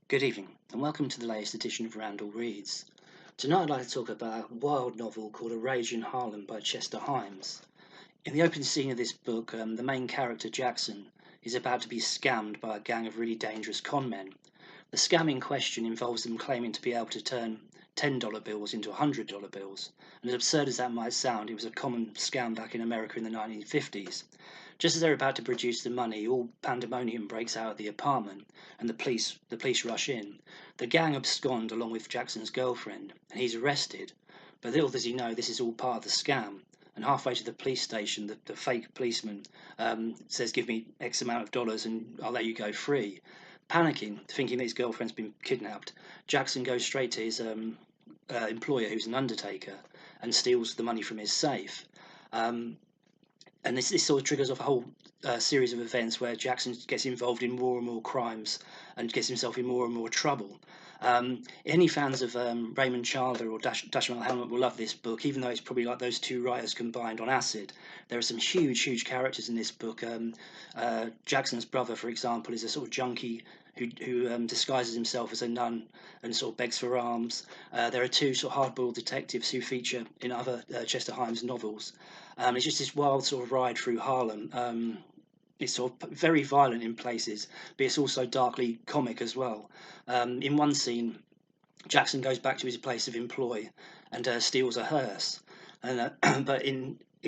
Good evening, and welcome to the latest edition of Randall Reads. Tonight I'd like to talk about a wild novel called A Rage in Harlem by Chester Himes. In the opening scene of this book, the main character, Jackson, is about to be scammed by a gang of really dangerous con men. The scam in question involves them claiming to be able to turn $10 bills into $100 bills, and as absurd as that might sound, it was a common scam back in America in the 1950s. Just as they're about to produce the money, all pandemonium breaks out of the apartment, and the police rush in. The gang abscond along with Jackson's girlfriend, and he's arrested. But little does he know this is all part of the scam. And halfway to the police station, the fake policeman says, "Give me X amount of dollars, and I'll let you go free." Panicking, thinking that his girlfriend's been kidnapped, Jackson goes straight to his employer, who's an undertaker, and steals the money from his safe. Um, and this sort of triggers off a whole series of events where Jackson gets involved in more and more crimes and gets himself in more and more trouble. Any fans of Raymond Chandler or Dashiell Hammett will love this book, even though it's probably like those two writers combined on acid. There are some huge characters in this book. Jackson's brother, for example, is a sort of junkie who disguises himself as a nun and sort of begs for alms. There are two sort of hard-boiled detectives who feature in other Chester Himes novels. It's just this wild sort of ride through Harlem. It's sort of very violent in places, but it's also darkly comic as well. In one scene, Jackson goes back to his place of employ and steals a hearse, and but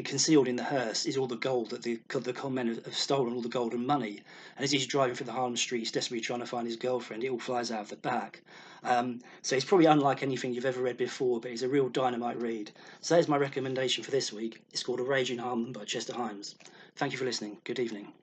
concealed in the hearse is all the gold that the con men have stolen, all the gold and money. And as he's driving through the Harlem streets, desperately trying to find his girlfriend, it all flies out of the back. So it's probably unlike anything you've ever read before, but it's a real dynamite read. So there's my recommendation for this week. It's called A Rage in Harlem by Chester Himes. Thank you for listening. Good evening.